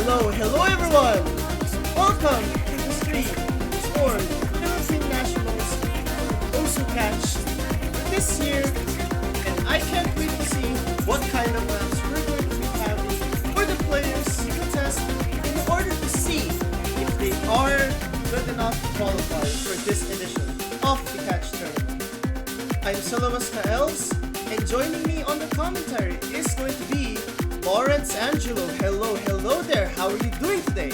Hello everyone! Welcome to the stream for Philippine Nationals Osu Catch this year, and I can't wait to see what kind of maps we're going to be having for the players to test in order to see if they are good enough to qualify for this edition of the Catch Tournament. I'm Solomas Kaels, and joining me on the commentary is going to be Lawrence Angelo. Hello there. How are you doing today?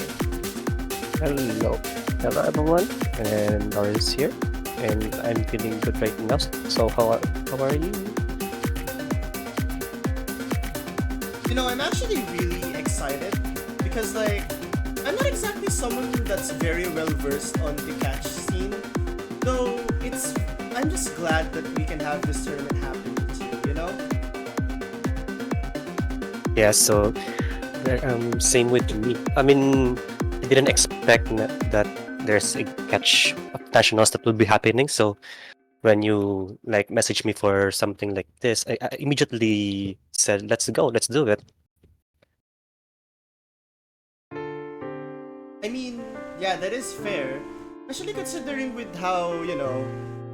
Hello everyone, and Lawrence here, and I'm feeling good right now. So how are you? You know, I'm actually really excited because I'm not exactly someone that's very well versed on the catch scene. Though I'm just glad that we can have this tournament happen this year, you know? Yeah, so same with me. I mean, I didn't expect that there's a catch of nationals that will be happening. So when you message me for something like this, I immediately said, "Let's go, let's do it." I mean, yeah, that is fair. Especially considering with how,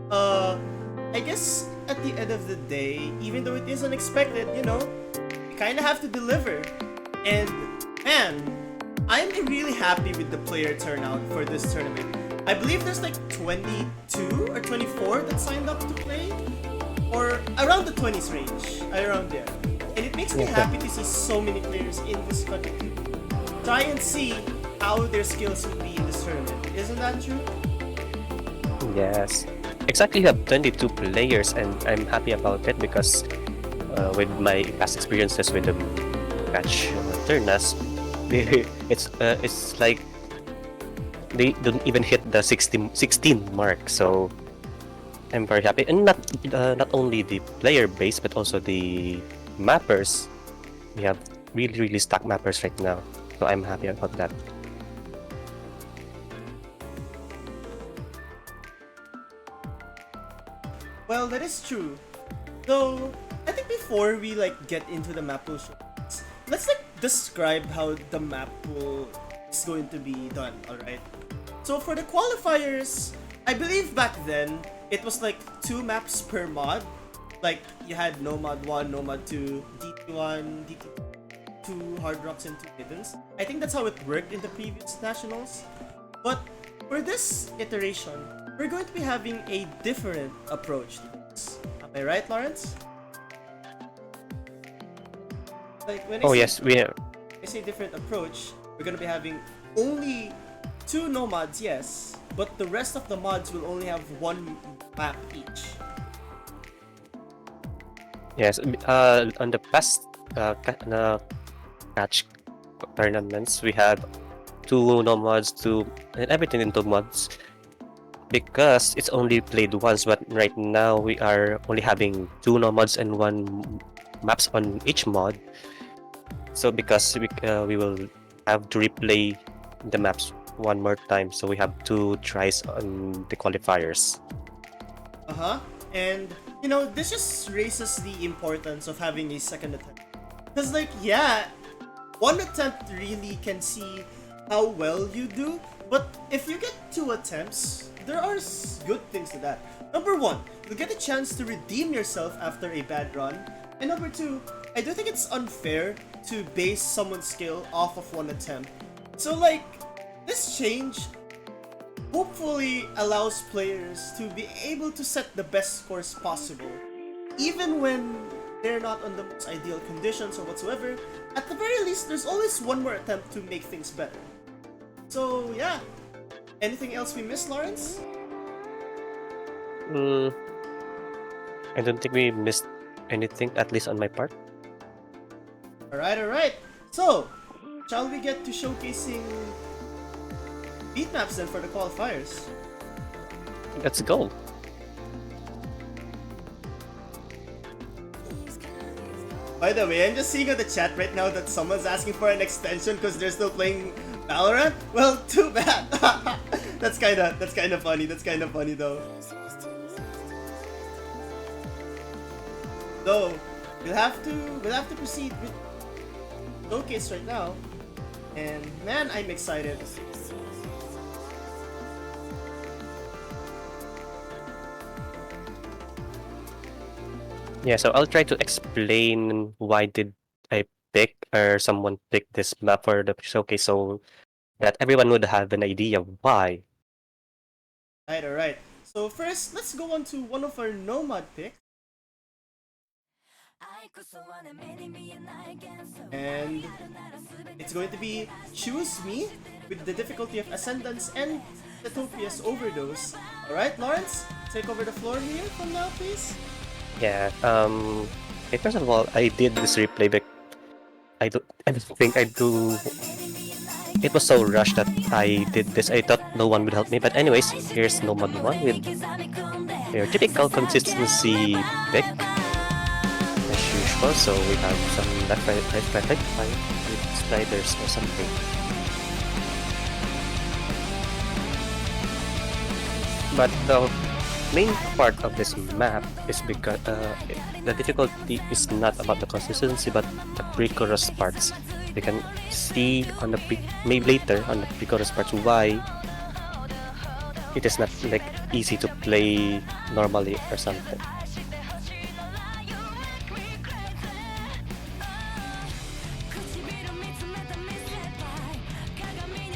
I guess at the end of the day, even though it is unexpected, you kind of have to deliver. And man, I'm really happy with the player turnout for this tournament. I believe there's 22 or 24 that signed up to play, or around the 20s range, around there. And it makes me happy to see so many players in this country try and see how their skills will be in this tournament. Isn't that true? Yes, exactly. We have 22 players, and I'm happy about it because with my past experiences with the catch turnas, it's like they don't even hit the 16 mark. So I'm very happy, and not only the player base but also the mappers. We have really stacked mappers right now, so I'm happy about that. Well, that is true. Though I think before we get into the Mappool show, let's describe how the Mappool is going to be done, alright? So for the qualifiers, I believe back then it was 2 maps per mod. You had Nomad 1, Nomad 2, DT1, DT2 Hard Rocks and 2 Hiddens. I think that's how it worked in the previous nationals. But for this iteration, we're going to be having a different approach to this. Am I right, Lawrence? Yes, we have. I say different approach, we're gonna be having only 2 nomads, yes, but the rest of the mods will only have 1 map each. Yes, on the past catch tournaments, we had 2 nomads, and everything in 2 mods because it's only played once. But right now we are only having 2 nomads and 1 maps on each mod. So because we will have to replay the maps one more time, so we have 2 tries on the qualifiers. And this just raises the importance of having a second attempt. Because one attempt really can see how well you do, but if you get 2 attempts, there are good things to that. Number 1, you'll get a chance to redeem yourself after a bad run. And number 2, I do think it's unfair to base someone's skill off of 1 attempt. So this change hopefully allows players to be able to set the best scores possible, even when they're not on the most ideal conditions or whatsoever. At the very least, there's always 1 more attempt to make things better. So yeah, anything else we missed, Lawrence? I don't think we missed anything, at least on my part. Alright. So, shall we get to showcasing beat maps then for the qualifiers? Let's go. By the way, I'm just seeing on the chat right now that someone's asking for an extension because they're still playing Valorant. Well, too bad. That's kind of funny. That's kind of funny though. Though we'll have to proceed with showcase right now. And man, I'm excited. Yeah, so I'll try to explain why did I pick or someone pick this map for the showcase so that everyone would have an idea why. Alright. So first, let's go on to one of our Nomad picks. And it's going to be Choose Me with the difficulty of Ascendance and Tetopia's Overdose. Alright, Lawrence, take over the floor here from now, please. Yeah, okay, first of all, I did this replay but I don't think I do. It was so rushed that I did this. I thought no one would help me, but anyways, here's Nomad 1 with your typical consistency pick as usual. So we have some left, right with sliders or something. But the main part of this map is because the difficulty is not about the consistency but the pre-chorus parts. You can see on the maybe later on the pre-chorus parts why it is not like easy to play normally or something.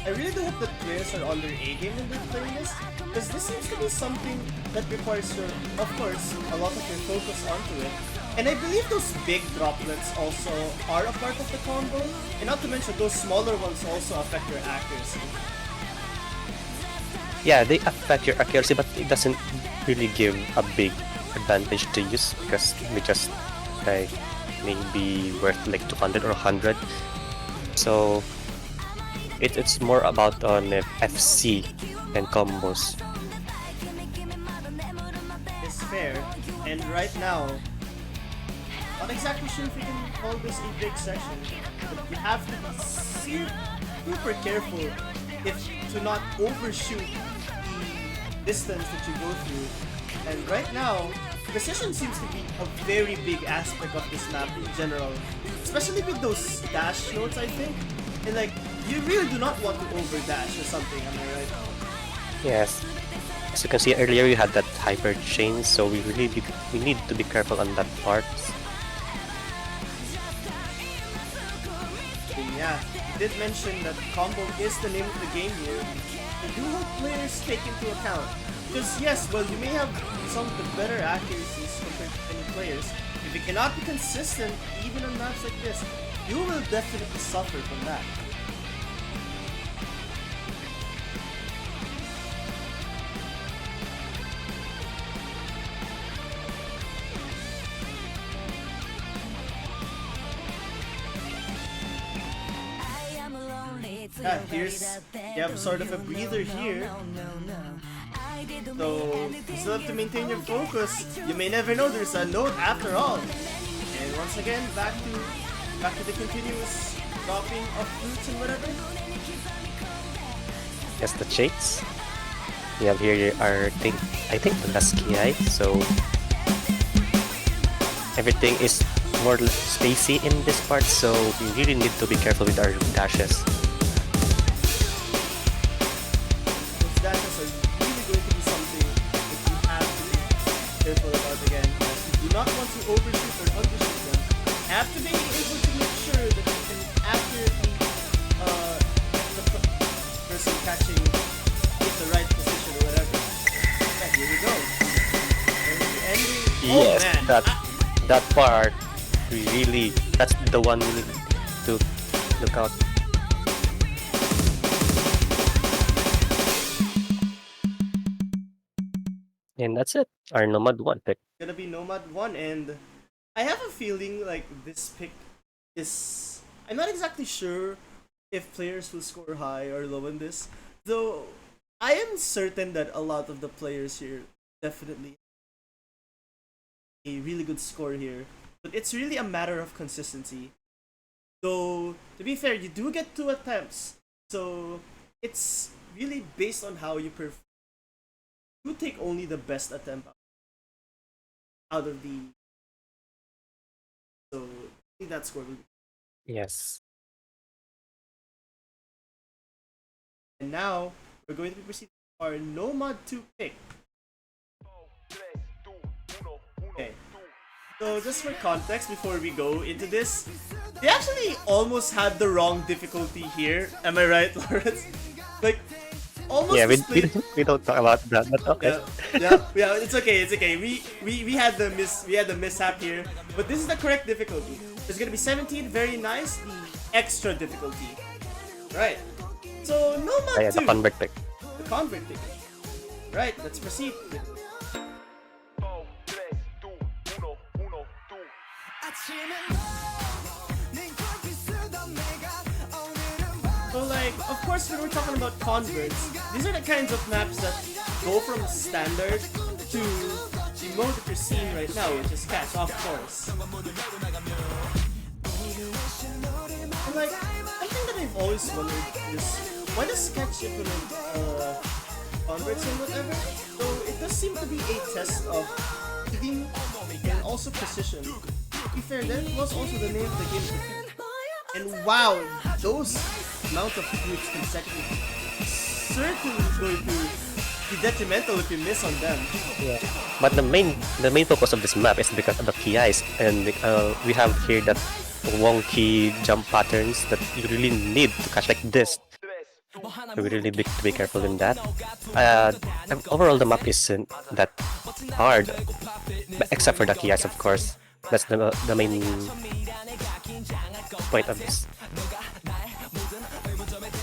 I really do hope that players are on their A game when they're playing this, because this seems to be something that requires your, of course, a lot of your focus onto it. And I believe those big droplets also are a part of the combo, and not to mention those smaller ones also affect your accuracy. Yeah, they affect your accuracy, but it doesn't really give a big advantage to use because we just like maybe worth like 200 or 100. So it's more about on FC and combos. It's fair, and right now, not exactly sure if we can call this a big section, but you have to be super careful if to not overshoot the distance that you go through. And right now, precision seems to be a very big aspect of this map in general, especially with those dash notes, I think. And like, you really do not want to over dash or something, am I right? Yes. As you can see earlier, we had that hyper chain, so we need to be careful on that part. And yeah, you did mention that combo is the name of the game here. I do hope players take into account. Because yes, well, you may have some of the better accuracies compared to many players. If you cannot be consistent, even on maps like this, you will definitely suffer from that. Yeah, you have sort of a breather here. So you still have to maintain your focus. You may never know there's a note after all. And once again, back to the continuous dropping of fruits and whatever. Yes, the cheats. We have here our I think the Lasky, so everything is more spacey in this part, so we really need to be careful with our dashes. Those dashes are really going to be something that you have to be careful about again. Because you do not want to overshoot or undershoot them. You have to be able to make sure that you can accurately get the person catching in the right position or whatever. Yeah, here we go. Yes, oh man! that part, that's the one we need to look out. And that's it, our Nomad 1 pick. Gonna be Nomad 1, and I have a feeling like this pick is. I'm not exactly sure if players will score high or low in this, though I am certain that a lot of the players here definitely a really good score here. But it's really a matter of consistency. Though, to be fair, you do get 2 attempts, so it's really based on how you perform. You take only the best attempt out of the. So, I think that score will be. Yes. And now we're going to be proceeding to our No Mod 2 pick. Okay. So just for context before we go into this, they actually almost had the wrong difficulty here. Am I right, Lawrence? Like almost Yeah, displayed. we don't talk about that, but okay. Yeah. It's okay. It's okay. We had the mishap here, but this is the correct difficulty. It's gonna be 17. Very nice. The extra difficulty. Right. So no mod Yeah, the 2. convert pick. The convert ticket. Right. Let's proceed. So like, of course, when we're talking about converts, these are the kinds of maps that go from standard to the mode that you're seeing right now, which is catch, of course. And like, something that I've always wondered is, why does catch implement converts and whatever? So it does seem to be a test of hitting and also precision. To be fair, that was also the name of the game. And wow, those amount of fruits consecutively certainly going to be detrimental if you miss on them. Yeah. But the main focus of this map is because of the KIs, and we have here that wonky jump patterns that you really need to catch like this. So we really need to be careful in that. And overall, the map isn't that hard, but except for the KIs, of course. That's the main point of this.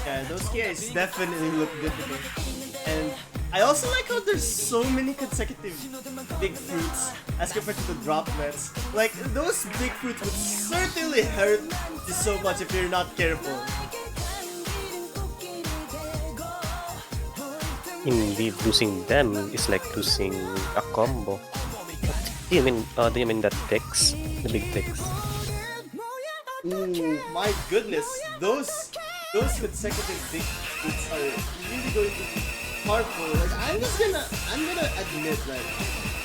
Yeah, those KIs definitely look difficult. And I also like how there's so many consecutive big fruits as compared to the droplets. Like, those big fruits would certainly hurt you so much if you're not careful. Indeed, losing them is like losing a combo. Do you mean the ticks? The big ticks? Ooh, my goodness, those consecutive big fruits are really going to be harmful. Like, I'm gonna admit, like,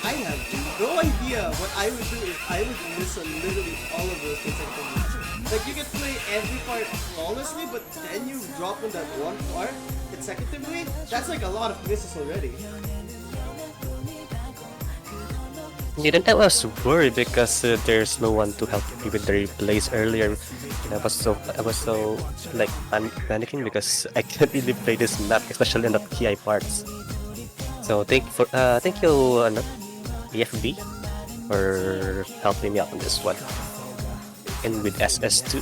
I have no idea what I would do if I would miss on literally all of those consecutively. Like, you could play every part flawlessly, but then you drop on that one part consecutively. That's like a lot of misses already. Didn't I was worried because there's no one to help me with the replays earlier. And I was so like panicking because I can't really play this map, especially in the TI parts. So thank you EFB for helping me out on this one. And with SS2.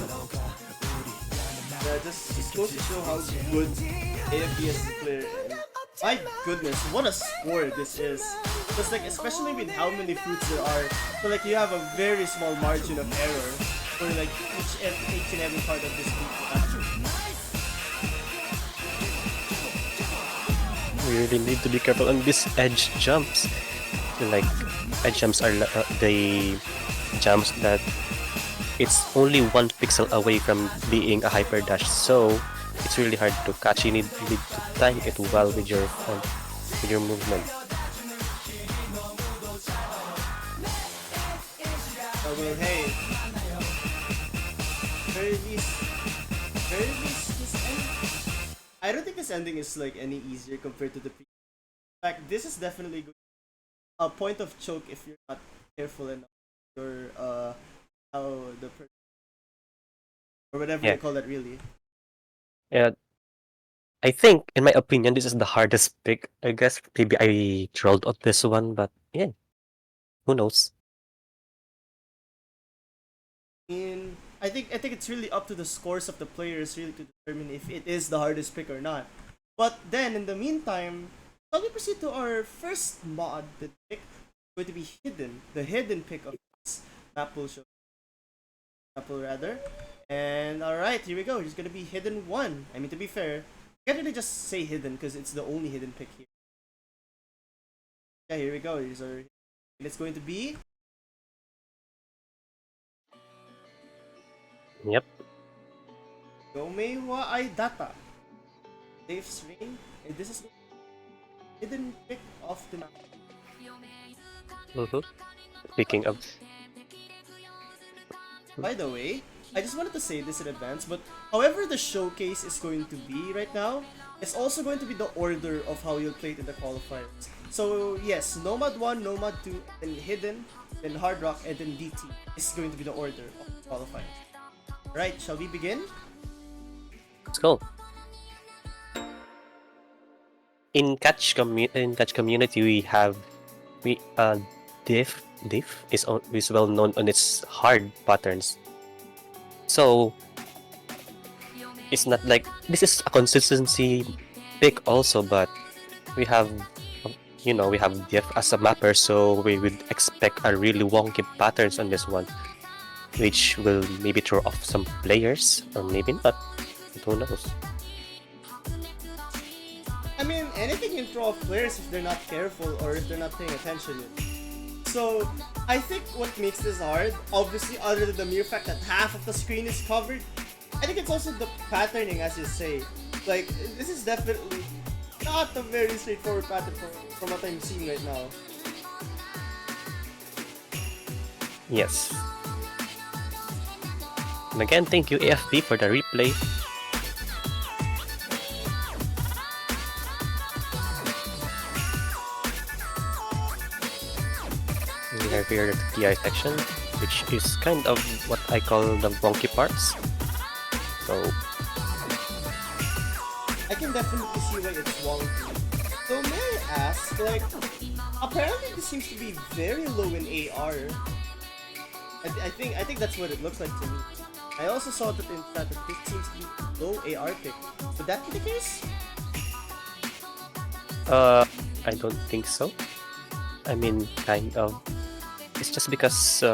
Yeah, just goes to show how good AFB is a player. My goodness, what a score this is. Just like, especially with how many fruits there are, so like you have a very small margin of error for like each and every part of this fruit. We really need to be careful on these edge jumps. Like, edge jumps are the jumps that it's only 1 pixel away from being a hyper dash, so it's really hard to catch. You need to time it well with your movement. Oh, well, hey, very least this ending. I don't think this ending is like any easier compared to the previous. In fact, this is definitely a point of choke if you're not careful enough. Or how the or whatever you call that really. Yeah, I think, in my opinion, this is the hardest pick. I guess maybe I trolled on this one, but yeah, who knows? I think it's really up to the scores of the players really to determine if it is the hardest pick or not. But then in the meantime, shall we proceed to our first mod the pick going to be hidden, the hidden pick of this Mappool show. Mappool rather. And alright, here we go. Here's gonna be hidden 1. I mean, to be fair, I can't really just say hidden because it's the only hidden pick here. Yeah, here we go. Here's our, and it's going to be Yep. Yomewa Aidata. Dave's Reign. And this is the hidden pick of the map. Speaking of, By the way, I just wanted to say this in advance, but however the showcase is going to be right now, is also going to be the order of how you'll play it in the qualifiers. So yes, Nomad 1, Nomad 2, then Hidden, then Hard Rock, and then DT is going to be the order of the qualifiers. Right, shall we begin? Let's go. In catch community, we diff is well known on its hard patterns. So it's not like this is a consistency pick also, but we have we have diff as a mapper, so we would expect a really wonky patterns on this one, which will maybe throw off some players or maybe not. Who knows? I mean, anything can throw off players if they're not careful or if they're not paying attention. So, I think what makes this hard, obviously, other than the mere fact that half of the screen is covered, I think it's also the patterning, as you say. Like, this is definitely not a very straightforward pattern from what I'm seeing right now. Yes. And again, thank you AFB for the replay. We have here the TI section, which is kind of what I call the wonky parts. So I can definitely see why it's wonky. So may I ask, like, apparently this seems to be very low in AR. I think that's what it looks like to me. I also saw that in chat that this seems to be low AR pick. Would that be the case? I don't think so. I mean, kind of. It's just because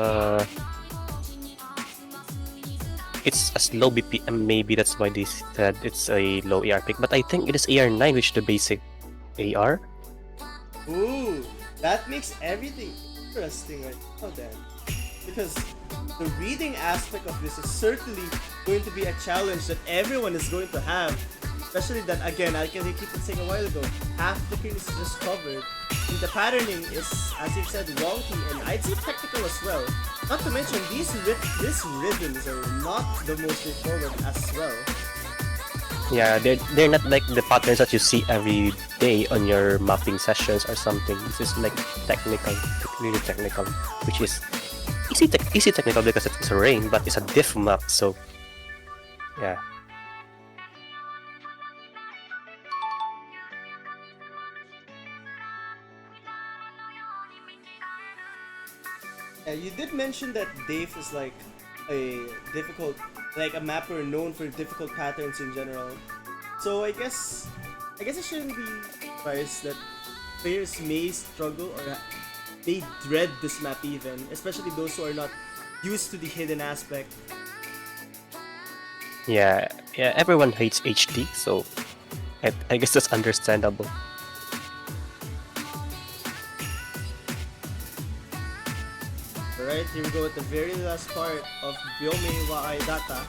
it's a slow BPM. Maybe that's why they said it's a low AR pick. But I think it is AR9, which is the basic AR. Ooh, that makes everything interesting right now then. Because the reading aspect of this is certainly going to be a challenge that everyone is going to have. Especially that, again, I can keep on saying a while ago, half the screen is just covered. And the patterning is, as you've said, wonky and I'd say technical as well. Not to mention, these rhythms are not the most straightforward as well. Yeah, they're not like the patterns that you see every day on your mapping sessions or something. This is like technical, really technical, which is easy technical because it's a rain, but it's a diff map, so yeah. You did mention that Dave is like a difficult, like a mapper known for difficult patterns in general. So I guess it shouldn't be surprised that players may struggle or may dread this map even, especially those who are not used to the hidden aspect. Yeah, everyone hates HD, so I guess that's understandable. Alright, here we go at the very last part of Byome wa Ai Data.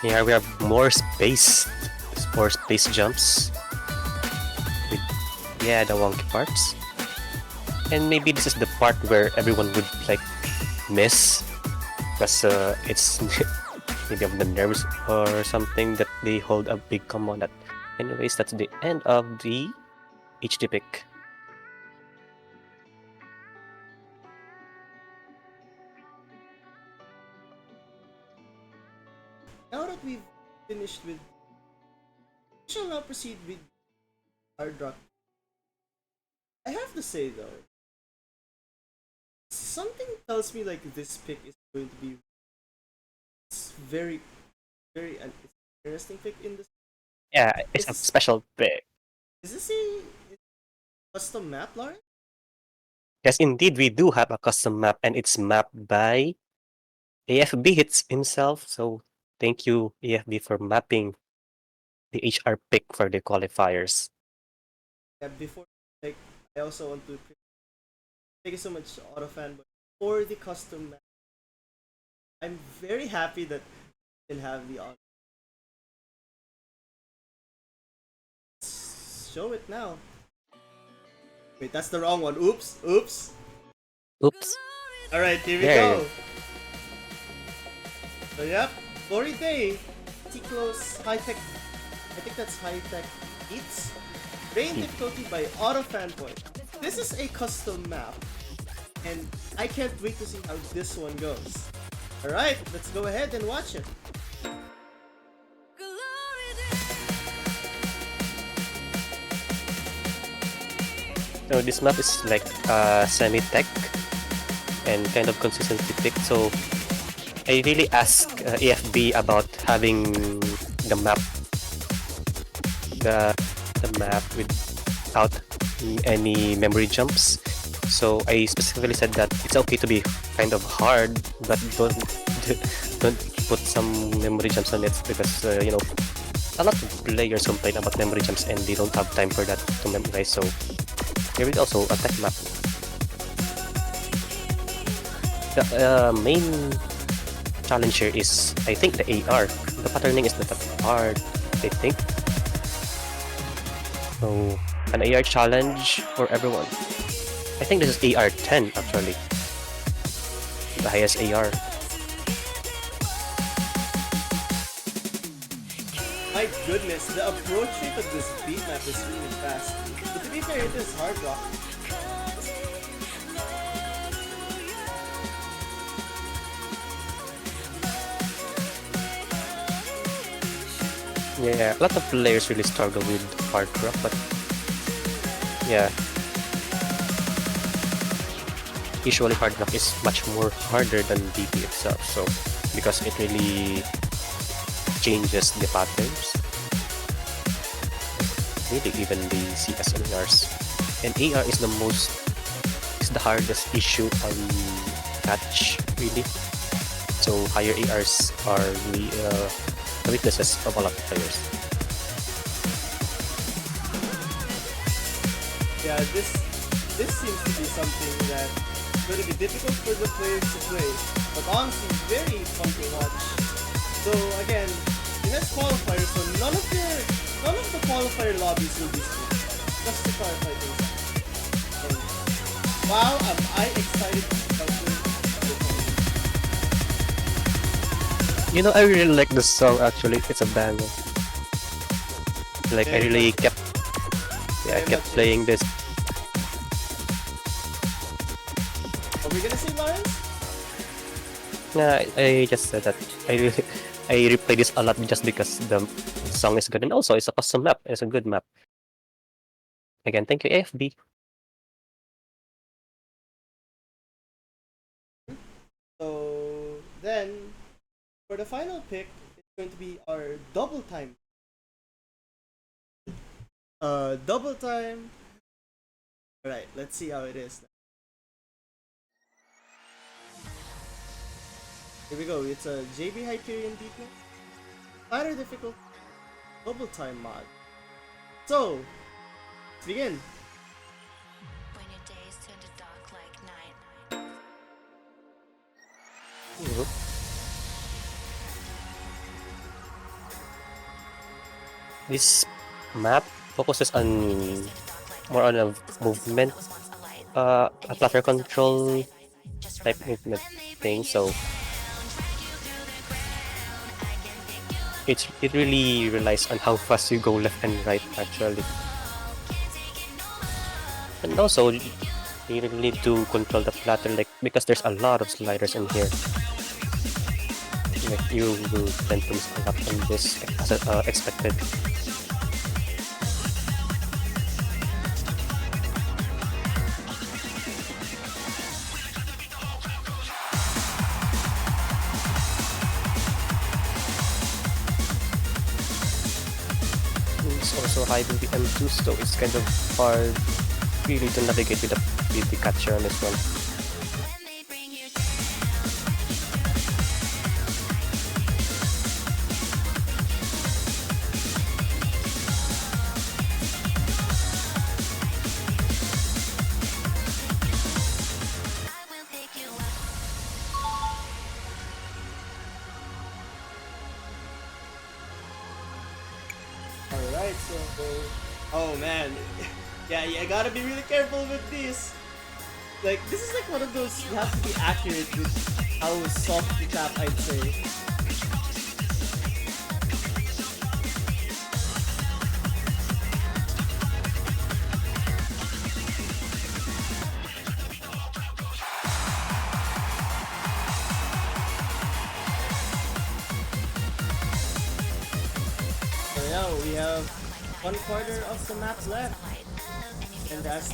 Yeah, we have more space jumps with the wonky parts. And maybe this is the part where everyone would like miss because it's maybe of the nerves or something that they hold a big combo on that. Anyways, that's the end of the HD pick. Now that we've finished with, we shall now proceed with Hard Rock. I have to say though, something tells me like this pick is going to be very an interesting pick in this. Yeah, it's a special pick. Is this a custom map, Lauren? Yes, indeed, we do have a custom map, and it's mapped by AFB himself. So thank you, AFB, for mapping the HR pick for the qualifiers. Yeah, before, like, I also want to thank you so much, AutoFan, but for the custom map, I'm very happy that we can have the on. Show it now. Wait, that's the wrong one. Oops. Oops. Alright, here we There. go. So, yep. Day, T-Close, High-Tech, I think that's High-Tech Eats. Rain difficulty by Auto Fanboy. This is a custom map, and I can't wait to see how this one goes. Alright, let's go ahead and watch it. So this map is like semi-tech and kind of consistently picked. So I really asked AFB about having the map, the map without any memory jumps. So I specifically said that it's okay to be kind of hard, but don't put some memory jumps on it because you know, a lot of players complain about memory jumps and they don't have time for that to memorize. So here is also a tech map. The main challenge here is, I think, the AR. The patterning is not that hard, I think. So, an AR challenge for everyone. I think this is AR 10 actually. The highest AR. My goodness, the approach rate of this beat map is really fast. But to be fair, it is hard rock. Yeah, a lot of players really struggle with hard rock, but yeah. Usually hard rock is much more harder than DP itself, so because it really changes the patterns. Really, even the CS and ARs. And AR is the hardest issue on catch, really. So higher ARs are really the weaknesses of a lot of players. Yeah, this seems to be something that is going to be difficult for the players to play, but honestly very fun to watch. So again, in this qualifier, so none of the qualifier lobbies will be switched. Just to clarify things. And wow, am I excited to see how good this one is. You know, I really like this song actually. It's a banger. Like I really kept playing this. Are we gonna see Lions? Yeah, I just said that I replay this a lot just because the song is good and also it's a custom map. It's a good map. Again, thank you AFB. So then, for the final pick, it's going to be our double time. Double time. Alright, let's see how it is. Here we go, it's a JB Hyperion defense. Ladder difficult. Double time mod. So, let's begin. When your days turn to dark like night. This map focuses on more on a movement, a platter control type movement thing. So it really relies on how fast you go left and right actually, and also you really need to control the platter, like because there's a lot of sliders in here. Like you will tend to miss a lot on this as expected. It's also high with the M2, so it's kind of hard really to navigate with the catcher on this one. Alright, so oh man. Yeah, you gotta be really careful with these. Like, this is like one of those, you have to be accurate with how soft you tap, I'd say. now we have 1/4 of the map left. And as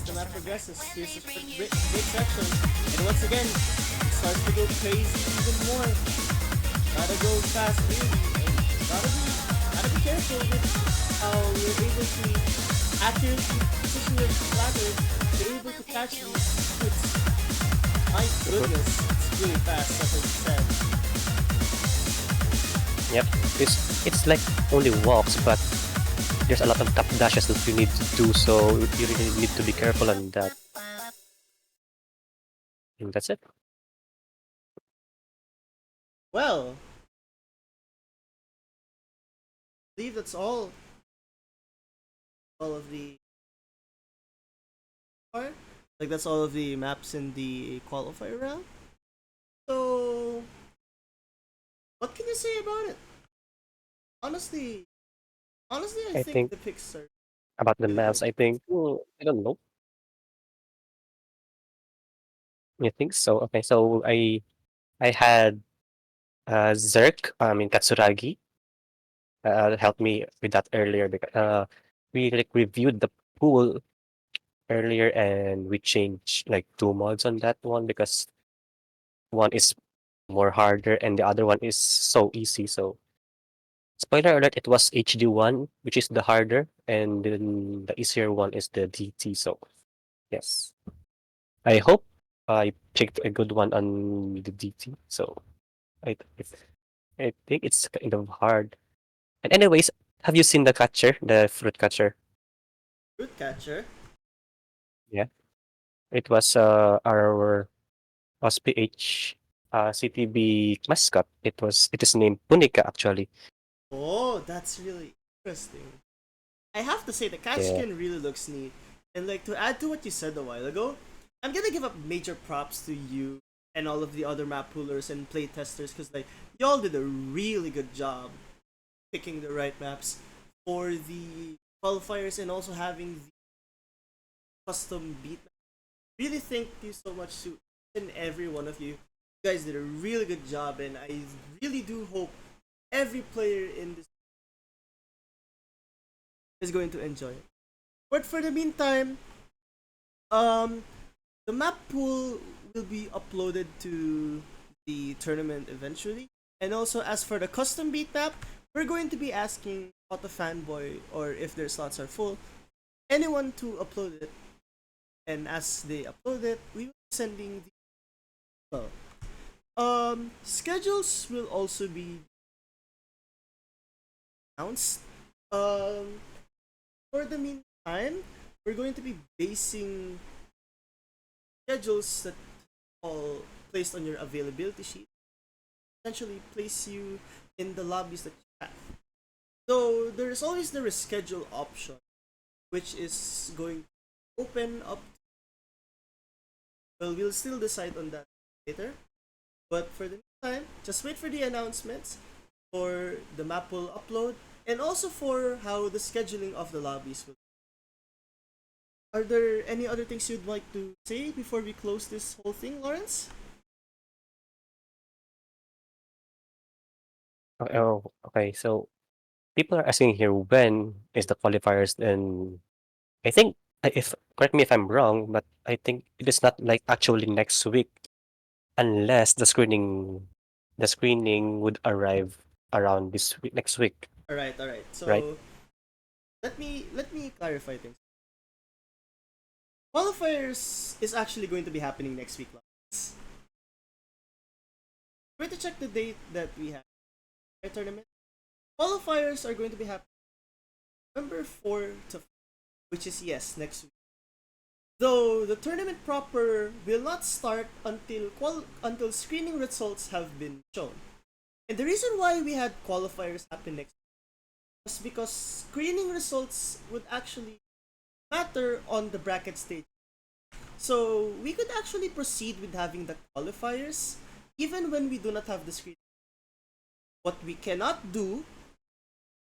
the map progresses, here's a big section. And once again, it starts to go crazy even more. Gotta go fast really. And gotta be careful with how you're able to accurately position your ladder. You're able to catch these hits. My goodness, it's really fast, as I said. Yep. It's like only walks, but there's a lot of tap dashes that you need to do, so you really need to be careful on that. And that's it. Well, I believe that's all of the part. Like that's all of the maps in the qualifier round. So what can you say about it? Honestly, I I think think the picks are about the really maps, good. I think I don't know. You think so? Okay, so I had Zerk, I mean Katsuragi, helped me with that earlier because we like reviewed the pool earlier and we changed like two mods on that one because one is more harder and the other one is so easy. So spoiler alert, it was HD1, which is the harder, and then the easier one is the DT. So yes, I hope I picked a good one on the DT. So I if, I think it's kind of hard. And anyways, have you seen the catcher, the fruit catcher? Fruit catcher. Yeah, it was our OSPH CTB mascot. It is named Punika actually. Oh, that's really interesting. I have to say the catch Yeah. skin really looks neat. And like to add to what you said a while ago, I'm gonna give up major props to you and all of the other map poolers and play testers because like y'all did a really good job picking the right maps for the qualifiers and also having the custom beat. Really thank you so much to each and every one of you. You guys did a really good job, and I really do hope every player in this is going to enjoy it. But for the meantime, um, the map pool will be uploaded to the tournament eventually. And also, as for the custom beat map, we're going to be asking Auto Fanboy or if their slots are full, anyone to upload it. And as they upload it, we will be sending the schedules will also be announced. Um, for the meantime, we're going to be basing schedules that all placed on your availability sheet. Essentially, place you in the lobbies that you have. So there is always the reschedule option, which is going to open up. Well, we'll still decide on that later. But for the meantime, just wait for the announcements for the Mappool upload and also for how the scheduling of the lobbies will. Are there any other things you'd like to say before we close this whole thing, Lawrence? Oh, okay. So people are asking here when is the qualifiers, and I think if correct me if I'm wrong, but I think it is not like actually next week unless the screening would arrive around this week, next week, All right. right? So let me clarify things. Qualifiers is actually going to be happening next week. Lawrence. We're going to check the date that we have our tournament. Qualifiers are going to be happening November 4 to 5, which is yes next week. Though the tournament proper will not start until screening results have been shown. And the reason why we had qualifiers happen next was because screening results would actually matter on the bracket stage. So we could actually proceed with having the qualifiers even when we do not have the screen. What we cannot do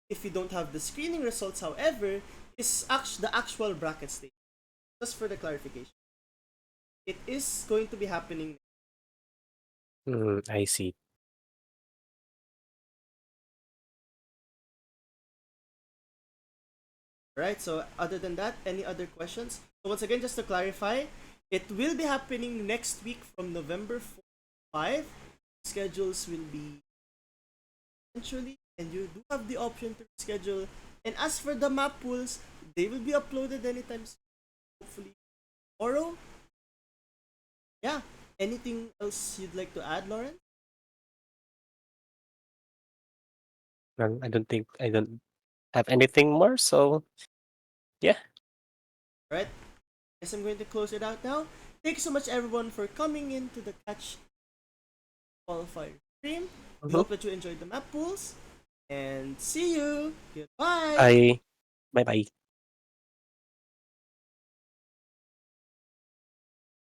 if we don't have the screening results, however, is the actual bracket stage. Just for the clarification, it is going to be happening. I see. Alright, so other than that, any other questions? So once again, just to clarify, it will be happening next week from November 4 5. Schedules will be eventually, and you do have the option to schedule. And as for the map pools, they will be uploaded anytime soon, hopefully tomorrow. Yeah. Anything else you'd like to add, Lauren? I don't have anything more. So yeah. Alright, guess I'm going to close it out now. Thank you so much, everyone, for coming into the Catch Qualifier stream. We Mhm. hope that you enjoyed the map pools. And see you. Goodbye. Bye. Bye.